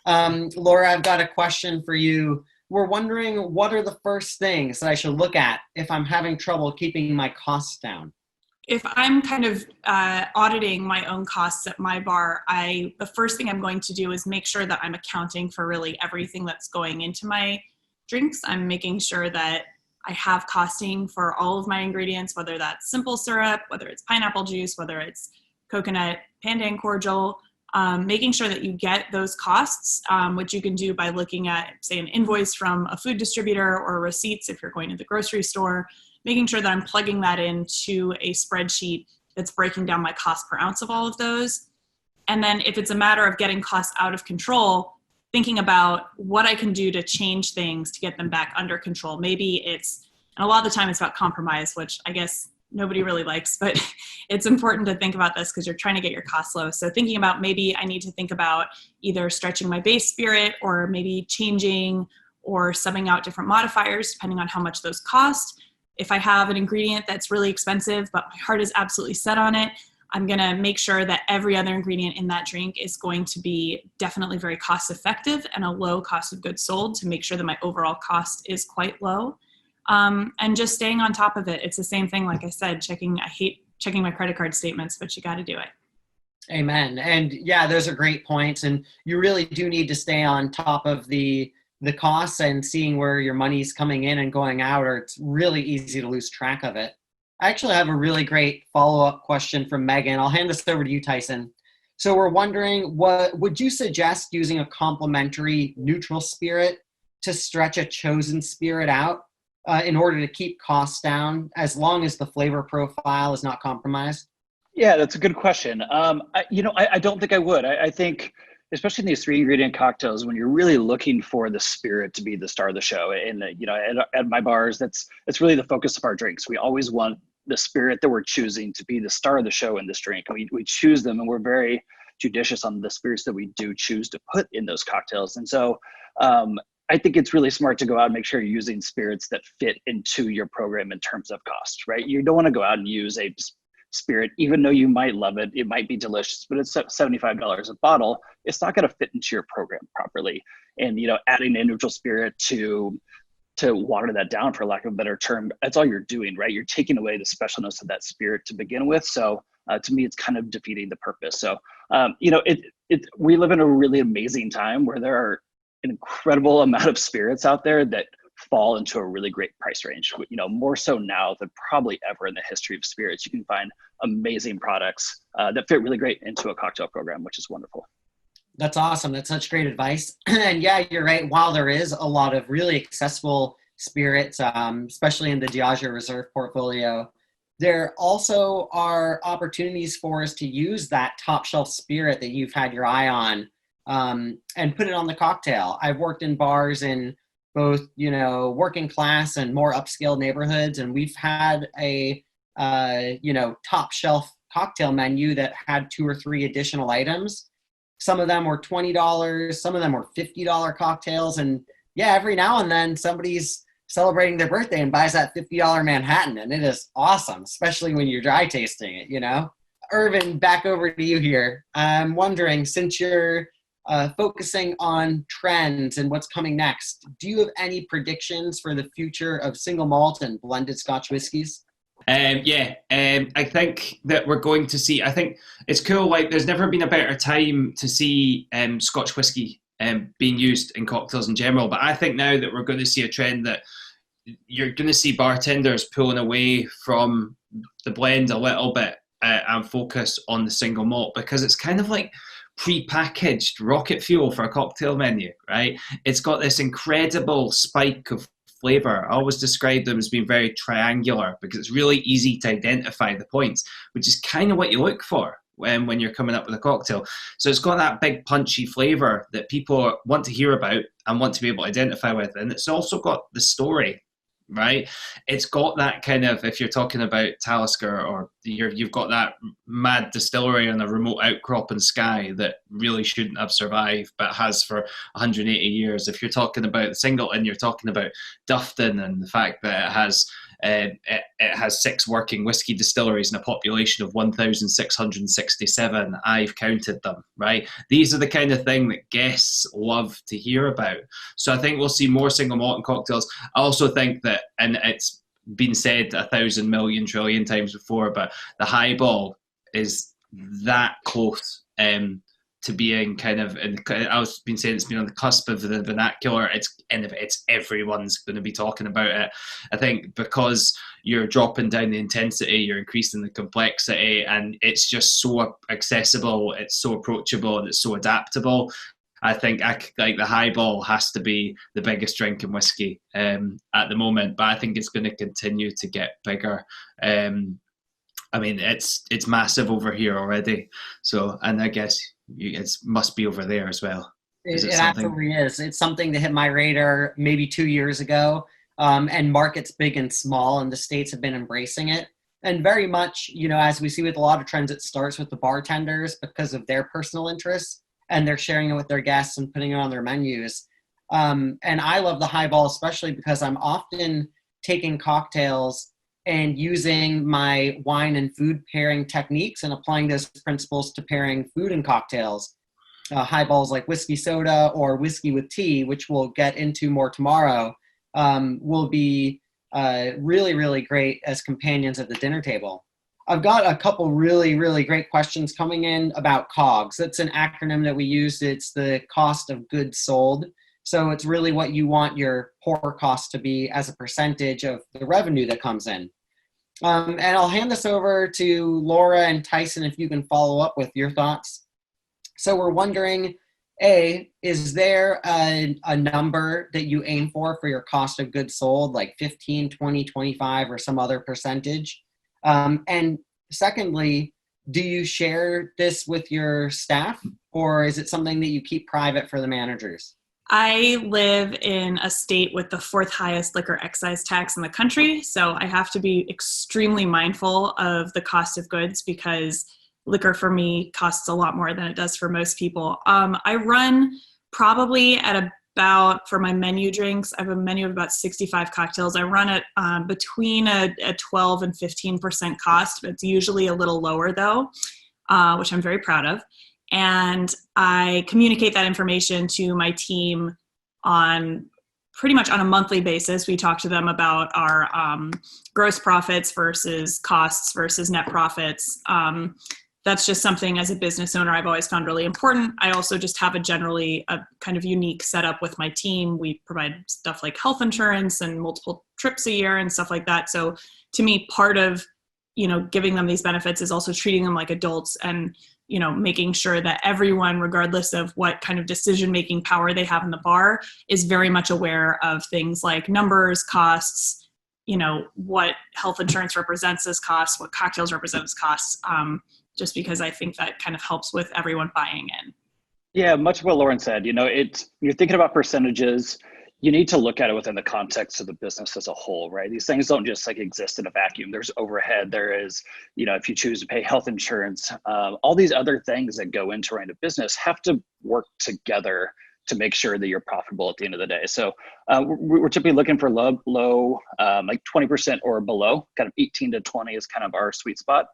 Laura, I've got a question for you. We're wondering, what are the first things that I should look at if I'm having trouble keeping my costs down? If I'm kind of auditing my own costs at my bar, the first thing I'm going to do is make sure that I'm accounting for really everything that's going into my drinks. I'm making sure that I have costing for all of my ingredients, whether that's simple syrup, whether it's pineapple juice, whether it's coconut pandan cordial, making sure that you get those costs, which you can do by looking at, say, an invoice from a food distributor or receipts if you're going to the grocery store, making sure that I'm plugging that into a spreadsheet that's breaking down my cost per ounce of all of those. And then if it's a matter of getting costs out of control, thinking about what I can do to change things to get them back under control. Maybe and a lot of the time it's about compromise, which I guess nobody really likes, but it's important to think about this because you're trying to get your costs low. So thinking about maybe I need to think about either stretching my base spirit or maybe changing or subbing out different modifiers depending on how much those cost. If I have an ingredient that's really expensive, but my heart is absolutely set on it, I'm going to make sure that every other ingredient in that drink is going to be definitely very cost effective and a low cost of goods sold to make sure that my overall cost is quite low. And just staying on top of it. It's the same thing, like I said, I hate checking my credit card statements, but you got to do it. Amen. And yeah, those are great points. And you really do need to stay on top of the costs and seeing where your money's coming in and going out, or it's really easy to lose track of it. I actually have a really great follow-up question from Megan. I'll hand this over to you, Tyson. So we're wondering, would you suggest using a complementary neutral spirit to stretch a chosen spirit out in order to keep costs down as long as the flavor profile is not compromised? Yeah, that's a good question. I don't think I would. I think, especially in these 3-ingredient cocktails, when you're really looking for the spirit to be the star of the show, and at my bars, that's really the focus of our drinks. We always want the spirit that we're choosing to be the star of the show in this drink. And we choose them, and we're very judicious on the spirits that we do choose to put in those cocktails. And so I think it's really smart to go out and make sure you're using spirits that fit into your program in terms of cost, right? You don't want to go out and use a spirit, even though you might love it, it might be delicious, but it's $75 a bottle. It's not going to fit into your program properly. And adding a neutral spirit to water that down, for lack of a better term, that's all you're doing, right? You're taking away the specialness of that spirit to begin with. So to me, it's kind of defeating the purpose. So we live in a really amazing time where there are an incredible amount of spirits out there that fall into a really great price range. More so now than probably ever in the history of spirits. You can find amazing products that fit really great into a cocktail program, which is wonderful. That's awesome. That's such great advice. And yeah, you're right. While there is a lot of really accessible spirits, especially in the Diageo Reserve portfolio, there also are opportunities for us to use that top shelf spirit that you've had your eye on and put it on the cocktail. I've worked in bars in both, working class and more upscale neighborhoods. And we've had a, top shelf cocktail menu that had 2 or 3 additional items. Some of them were $20. Some of them were $50 cocktails. And yeah, every now and then somebody's celebrating their birthday and buys that $50 Manhattan. And it is awesome, especially when you're dry tasting it, Irvin, back over to you here. I'm wondering, since you're focusing on trends and what's coming next, do you have any predictions for the future of single malt and blended Scotch whiskies? I think that we're going to see, I think it's cool, like there's never been a better time to see Scotch whiskey being used in cocktails in general, but I think now that we're going to see a trend that you're going to see bartenders pulling away from the blend a little bit and focus on the single malt, because it's kind of like pre-packaged rocket fuel for a cocktail menu, right? It's got this incredible spike of flavor. I always describe them as being very triangular because it's really easy to identify the points, which is kind of what you look for when you're coming up with a cocktail. So it's got that big punchy flavor that people want to hear about and want to be able to identify with. And it's also got the story, right? It's got that kind of, if you're talking about Talisker, or you've got that mad distillery on a remote outcrop in Skye that really shouldn't have survived but has for 180 years. If you're talking about Singleton, you're talking about Dufton and the fact that it has 6 working whiskey distilleries and a population of 1,667. I've counted them, right? These are the kind of thing that guests love to hear about. So I think we'll see more single malt and cocktails. I also think that, and it's been said 1,000 million trillion times before, but the highball is that close to being kind of, I was been saying it's been on the cusp of the vernacular. It's everyone's going to be talking about it. I think because you're dropping down the intensity, you're increasing the complexity, and it's just so accessible, it's so approachable, and it's so adaptable. I think like the highball has to be the biggest drink in whiskey at the moment, but I think it's going to continue to get bigger. I mean, it's massive over here already. So, and I guess it must be over there as well. It absolutely is. It's something that hit my radar maybe 2 years ago. And markets big and small, and the states have been embracing it. And very much, as we see with a lot of trends, it starts with the bartenders because of their personal interests, and they're sharing it with their guests and putting it on their menus. And I love the highball, especially because I'm often taking cocktails and using my wine and food pairing techniques and applying those principles to pairing food and cocktails. Highballs like whiskey soda or whiskey with tea, which we'll get into more tomorrow, will be really, really great as companions at the dinner table. I've got a couple really, really great questions coming in about COGS. That's an acronym that we use. It's the cost of goods sold. So it's really what you want your pour cost to be as a percentage of the revenue that comes in. And I'll hand this over to Laura and Tyson if you can follow up with your thoughts. So we're wondering, A, is there a number that you aim for your cost of goods sold, like 15, 20, 25, or some other percentage? And secondly, do you share this with your staff, or is it something that you keep private for the managers? I live in a state with the 4th highest liquor excise tax in the country, so I have to be extremely mindful of the cost of goods because liquor for me costs a lot more than it does for most people. I run probably at about, for my menu drinks, I have a menu of about 65 cocktails. I run it between a 12 and 15% cost. It's usually a little lower though, which I'm very proud of. And I communicate that information to my team on pretty much on a monthly basis. We talk to them about our gross profits versus costs versus net profits. That's just something as a business owner I've always found really important. I also just have a kind of unique setup with my team. We provide stuff like health insurance and multiple trips a year and stuff like that. So to me, part of, giving them these benefits is also treating them like adults and, making sure that everyone, regardless of what kind of decision-making power they have in the bar, is very much aware of things like numbers, costs, what health insurance represents as costs, what cocktails represent as costs, just because I think that kind of helps with everyone buying in. Yeah, much of what Lauren said, you're thinking about percentages. You need to look at it within the context of the business as a whole, right? These things don't just exist in a vacuum. There's overhead. There is, if you choose to pay health insurance, all these other things that go into running a business have to work together to make sure that you're profitable at the end of the day. So we're typically looking for low, like 20% or below. Kind of 18 to 20 is kind of our sweet spot.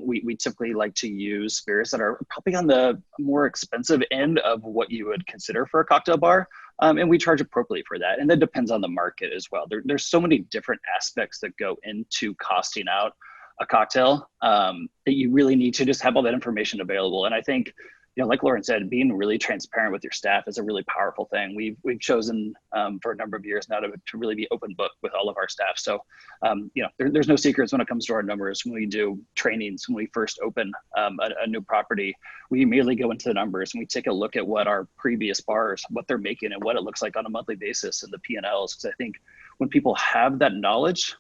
We typically like to use spirits that are probably on the more expensive end of what you would consider for a cocktail bar. And we charge appropriately for that. And that depends on the market as well. There's so many different aspects that go into costing out a cocktail that you really need to just have all that information available. And I think like Lauren said, being really transparent with your staff is a really powerful thing. We've chosen for a number of years now to really be open book with all of our staff. So, there's no secrets when it comes to our numbers. When we do trainings, when we first open a new property, we immediately go into the numbers and we take a look at what our previous bars, what they're making and what it looks like on a monthly basis in the P&Ls. Because I think when people have that knowledge,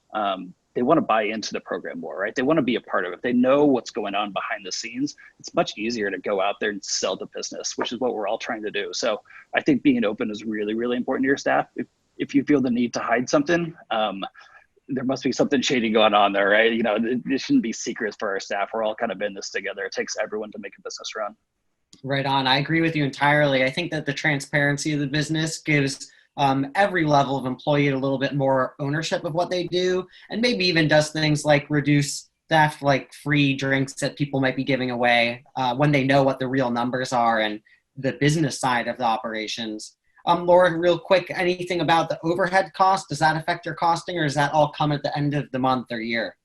they want to buy into the program more, right? They want to be a part of it. They know what's going on behind the scenes. It's much easier to go out there and sell the business, which is what we're all trying to do. So I think being open is really, really important to your staff. If you feel the need to hide something, there must be something shady going on there, right? There shouldn't be secrets for our staff. We're all kind of in this together. It takes everyone to make a business run. Right on. I agree with you entirely. I think that the transparency of the business gives every level of employee a little bit more ownership of what they do, and maybe even does things like reduce theft, like free drinks that people might be giving away when they know what the real numbers are and the business side of the operations. Laura, real quick, anything about the overhead cost? Does that affect your costing, or does that all come at the end of the month or year?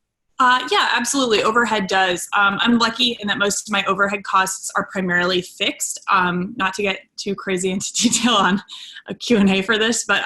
Yeah, absolutely. Overhead does. I'm lucky in that most of my overhead costs are primarily fixed. Not to get too crazy into detail on a Q&A for this, but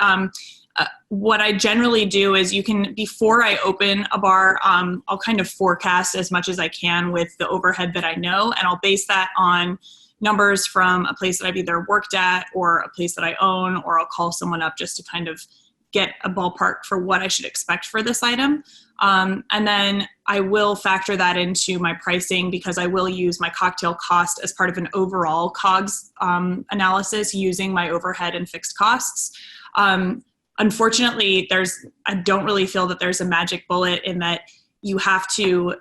what I generally do is before I open a bar, I'll kind of forecast as much as I can with the overhead that I know, and I'll base that on numbers from a place that I've either worked at or a place that I own, or I'll call someone up just to kind of get a ballpark for what I should expect for this item. And then I will factor that into my pricing, because I will use my cocktail cost as part of an overall COGS analysis using my overhead and fixed costs. Unfortunately, I don't really feel that there's a magic bullet in that you have to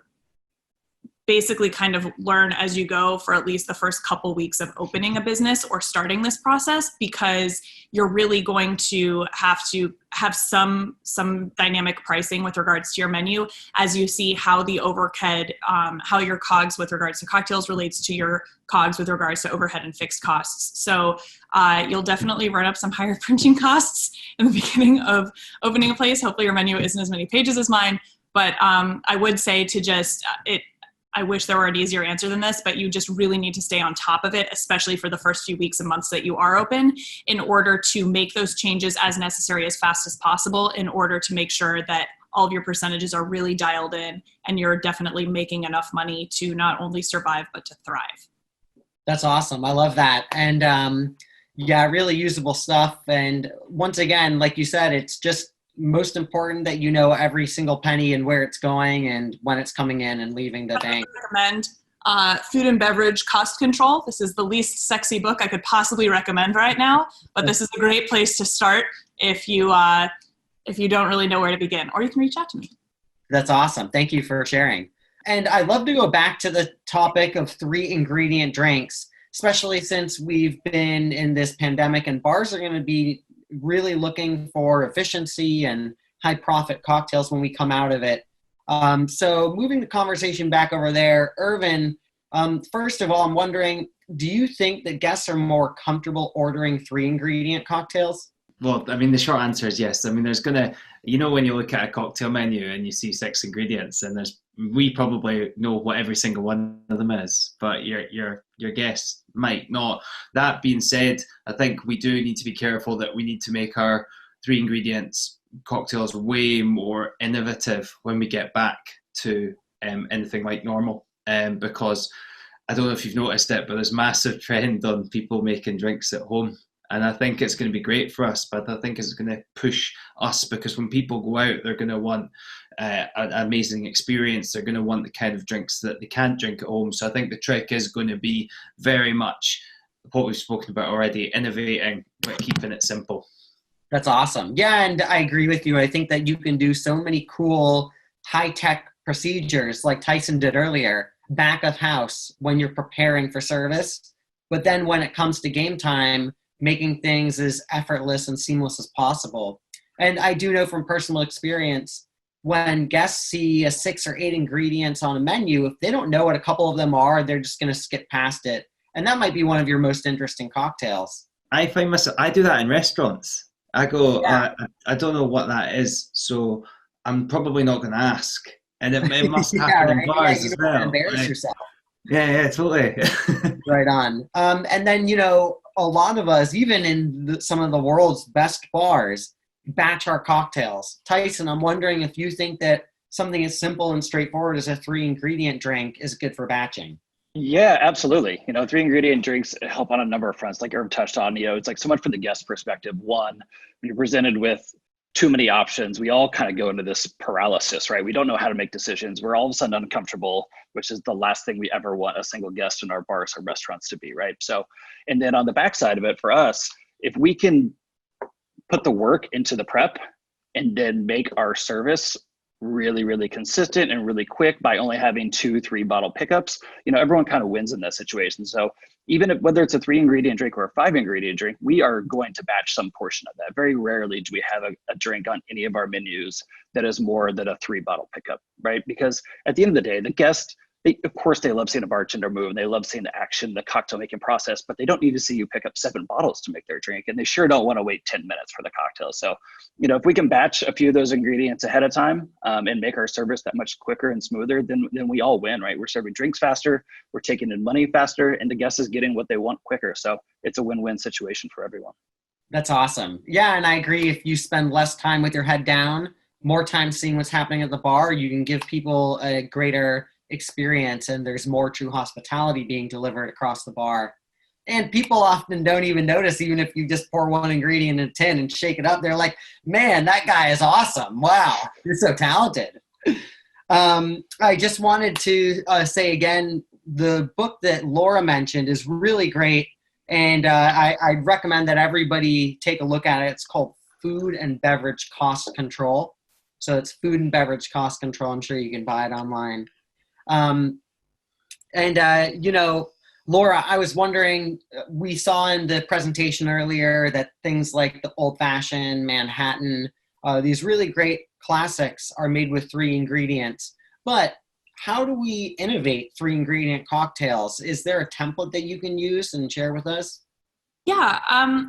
basically kind of learn as you go for at least the first couple weeks of opening a business or starting this process, because you're really going to have some dynamic pricing with regards to your menu as you see how the overhead, how your COGS with regards to cocktails relates to your COGS with regards to overhead and fixed costs. So you'll definitely run up some higher printing costs in the beginning of opening a place. Hopefully your menu isn't as many pages as mine, but I would say to just I wish there were an easier answer than this, but you just really need to stay on top of it, especially for the first few weeks and months that you are open, in order to make those changes as necessary as fast as possible, in order to make sure that all of your percentages are really dialed in and you're definitely making enough money to not only survive, but to thrive. That's awesome. I love that. And yeah, really usable stuff. And once again, like you said, it's just most important that you know every single penny and where it's going and when it's coming in and leaving the bank. I recommend Food and Beverage Cost Control. This is the least sexy book I could possibly recommend right now, but this is a great place to start if you don't really know where to begin, or you can reach out to me. That's awesome. Thank you for sharing. And I'd love to go back to the topic of 3 ingredient drinks, especially since we've been in this pandemic and bars are going to be really looking for efficiency and high profit cocktails when we come out of it. So moving the conversation back over there, Irvin, first of all, I'm wondering, do you think that guests are more comfortable ordering 3 ingredient cocktails? Well, I mean, the short answer is yes. I mean, there's when you look at a cocktail menu and you see 6 ingredients, and we probably know what every single one of them is, but your guests might not. That being said, I think we do need to be careful that we need to make our 3 ingredients cocktails way more innovative when we get back to anything like normal, because I don't know if you've noticed it, but there's massive trend on people making drinks at home. And I think it's going to be great for us, but I think it's going to push us, because when people go out, they're going to want an amazing experience. They're going to want the kind of drinks that they can't drink at home. So I think the trick is going to be very much what we've spoken about already, innovating, but keeping it simple. That's awesome. Yeah, and I agree with you. I think that you can do so many cool high-tech procedures like Tyson did earlier, back of house when you're preparing for service. But then when it comes to game time, making things as effortless and seamless as possible. And I do know from personal experience, when guests see a 6 or 8 ingredients on a menu, if they don't know what a couple of them are, they're just going to skip past it. And that might be one of your most interesting cocktails. I find myself, I do that in restaurants. I go, yeah. I don't know what that is, so I'm probably not going to ask. And it must happen in bars as well. Embarrass yourself. Yeah, totally. Right on. And then, a lot of us, even in some of the world's best bars, batch our cocktails. Tyson, I'm wondering if you think that something as simple and straightforward as a 3-ingredient drink is good for batching. Yeah, absolutely. 3-ingredient drinks help on a number of fronts. Like Herb touched on, it's like so much from the guest perspective. One, when you're presented with too many options, we all kind of go into this paralysis, right? We don't know how to make decisions. We're all of a sudden uncomfortable, which is the last thing we ever want a single guest in our bars or restaurants to be, right? So, and then on the backside of it for us, if we can put the work into the prep and then make our service really, really consistent and really quick by only having 2-3 bottle pickups, everyone kind of wins in that situation. So even if, whether it's a 3-ingredient drink or a 5-ingredient drink, we are going to batch some portion of that. Very rarely do we have a drink on any of our menus that is more than a 3-bottle pickup, right? Because at the end of the day, the guest, of course, they love seeing a bartender move and they love seeing the action, the cocktail making process, but they don't need to see you pick up 7 bottles to make their drink. And they sure don't want to wait 10 minutes for the cocktail. So, if we can batch a few of those ingredients ahead of time and make our service that much quicker and smoother, then we all win, right? We're serving drinks faster, we're taking in money faster, and the guest is getting what they want quicker. So it's a win-win situation for everyone. That's awesome. Yeah, and I agree. If you spend less time with your head down, more time seeing what's happening at the bar, you can give people a greater experience, and there's more true hospitality being delivered across the bar. And people often don't even notice, even if you just pour one ingredient in a tin and shake it up. They're like, man, that guy is awesome. Wow, you're so talented. I just wanted to say again, the book that Laura mentioned is really great. And I'd recommend that everybody take a look at it. It's called Food and Beverage Cost Control. So it's Food and Beverage Cost Control. I'm sure you can buy it online. Laura, I was wondering, we saw in the presentation earlier that things like the Old Fashioned, Manhattan, these really great classics are made with 3 ingredients. But how do we innovate 3-ingredient cocktails? Is there a template that you can use and share with us? Yeah,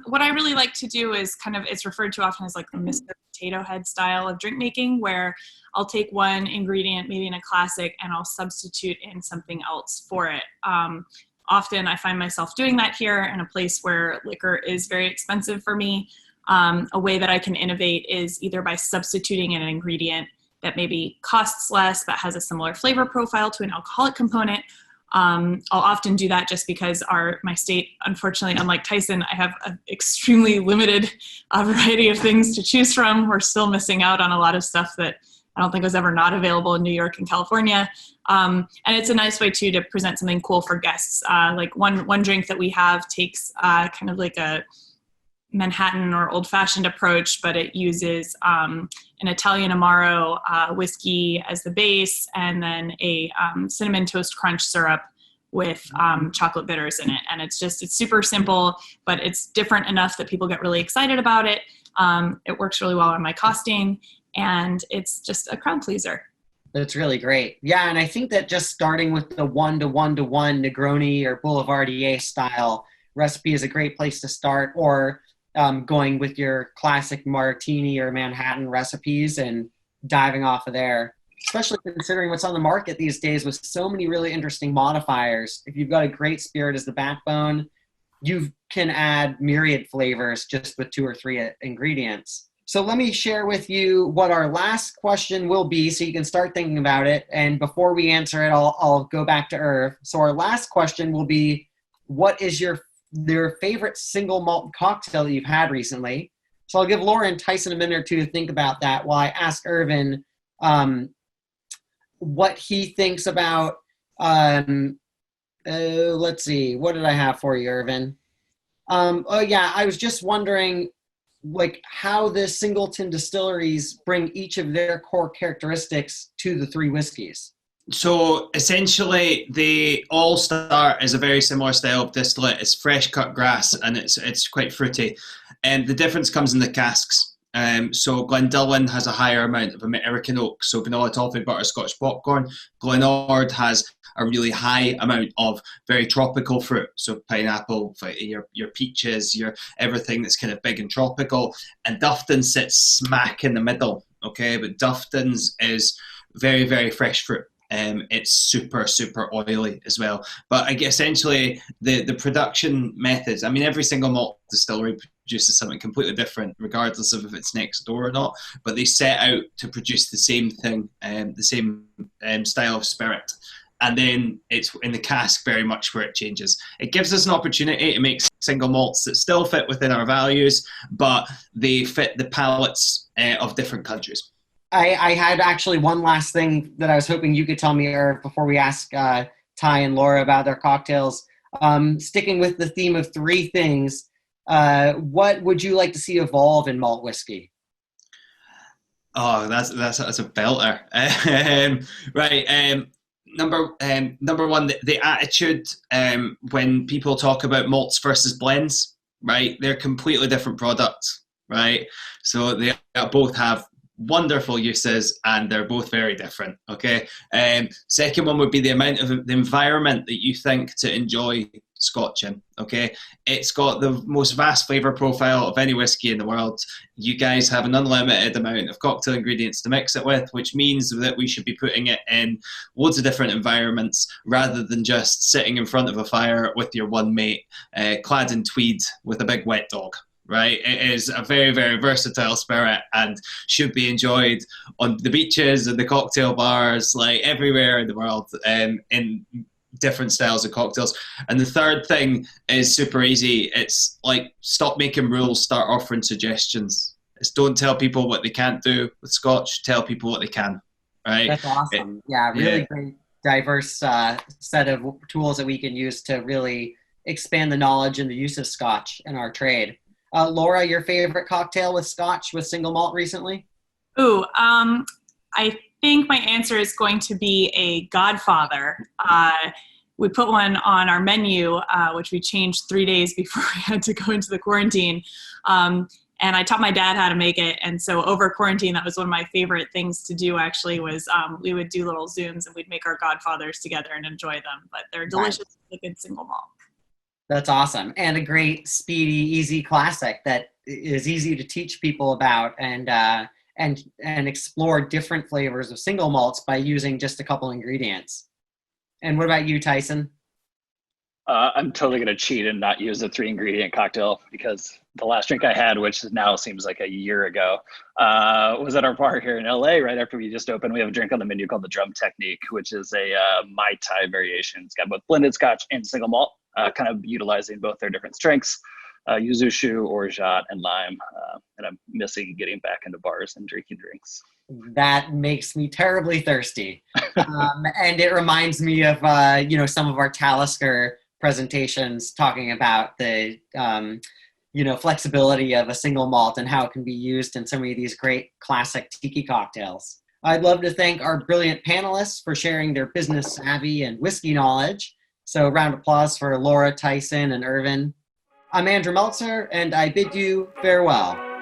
what I really like to do is it's referred to often as like the Mr. Potato Head style of drink making, where I'll take one ingredient, maybe in a classic, and I'll substitute in something else for it. Often I find myself doing that here in a place where liquor is very expensive for me. A way that I can innovate is either by substituting in an ingredient that maybe costs less but has a similar flavor profile to an alcoholic component. I'll often do that just because my state, unfortunately, unlike Tyson, I have an extremely limited variety of things to choose from. We're still missing out on a lot of stuff that I don't think was ever not available in New York and California. And it's a nice way too to present something cool for guests. Like one drink that we have takes kind of like a Manhattan or old-fashioned approach, but it uses an Italian Amaro whiskey as the base, and then a cinnamon toast crunch syrup with chocolate bitters in it. And it's super simple, but it's different enough that people get really excited about it. It works really well on my costing, and it's just a crowd pleaser. That's really great. Yeah, and I think that just starting with the 1-to-1-to-1 Negroni or Boulevardier style recipe is a great place to start, or going with your classic martini or Manhattan recipes and diving off of there, especially considering what's on the market these days with so many really interesting modifiers. If you've got a great spirit as the backbone, you can add myriad flavors just with 2 or 3 ingredients. So let me share with you what our last question will be so you can start thinking about it. And before we answer it, I'll go back to Irv. So our last question will be, what is your favorite single malt cocktail that you've had recently? So I'll give Laura and Tyson a minute or two to think about that while I ask Irvin what he thinks about, let's see, what did I have for you, Irvin? I was just wondering, like, how the Singleton distilleries bring each of their core characteristics to the 3 whiskeys. So essentially, they all start as a very similar style of distillate. It's fresh cut grass, and it's quite fruity. And the difference comes in the casks. So Glendullan has a higher amount of American oak, so vanilla, toffee, butterscotch, popcorn. Glenard has a really high amount of very tropical fruit, so pineapple, your peaches, your everything that's kind of big and tropical. And Dufton sits smack in the middle, okay? But Dufton's is very, very fresh fruit. It's super, super oily as well. But I guess essentially the production methods, I mean, every single malt distillery produces something completely different, regardless of if it's next door or not. But they set out to produce the same thing, the same style of spirit. And then it's in the cask very much where it changes. It gives us an opportunity to make single malts that still fit within our values, but they fit the palates of different countries. I had actually one last thing that I was hoping you could tell me, Irv, before we ask Ty and Laura about their cocktails. Sticking with the theme of three things, what would you like to see evolve in malt whiskey? Oh, that's a belter. Right. Number one, the attitude when people talk about malts versus blends, right? They're completely different products, right? So they both have wonderful uses and they're both very different. Okay. Second one would be the amount of the environment that you think to enjoy Scotch in. Okay, it's got the most vast flavor profile of any whiskey in the world. You guys have an unlimited amount of cocktail ingredients to mix it with, which means that we should be putting it in loads of different environments rather than just sitting in front of a fire with your one mate, clad in tweed with a big wet dog. Right, it is a very, very versatile spirit and should be enjoyed on the beaches and the cocktail bars, like everywhere in the world, in different styles of cocktails. And the third thing is super easy. It's like, stop making rules, start offering suggestions. It's don't tell people what they can't do with Scotch, tell people what they can. Right. That's awesome. Really great, diverse set of tools that we can use to really expand the knowledge and the use of Scotch in our trade. Laura, your favorite cocktail with Scotch with single malt recently? Ooh, I think my answer is going to be a Godfather. We put one on our menu, which we changed 3 days before we had to go into the quarantine. And I taught my dad how to make it. And so over quarantine, that was one of my favorite things to do, actually, was we would do little Zooms and we'd make our Godfathers together and enjoy them. But they're delicious with a good single malt. That's awesome. And a great, speedy, easy classic that is easy to teach people about and explore different flavors of single malts by using just a couple ingredients. And what about you, Tyson? I'm totally going to cheat and not use a 3-ingredient cocktail because the last drink I had, which now seems like a year ago, was at our bar here in LA right after we just opened. We have a drink on the menu called the Drum Technique, which is a Mai Tai variation. It's got both blended Scotch and single malt, kind of utilizing both their different strengths, yuzu, orgeat, and lime. And I'm missing getting back into bars and drinking drinks. That makes me terribly thirsty. And it reminds me of, some of our Talisker presentations talking about the, flexibility of a single malt and how it can be used in so many of these great classic tiki cocktails. I'd love to thank our brilliant panelists for sharing their business savvy and whiskey knowledge. So round of applause for Laura, Tyson, and Irvin. I'm Andrew Meltzer, and I bid you farewell.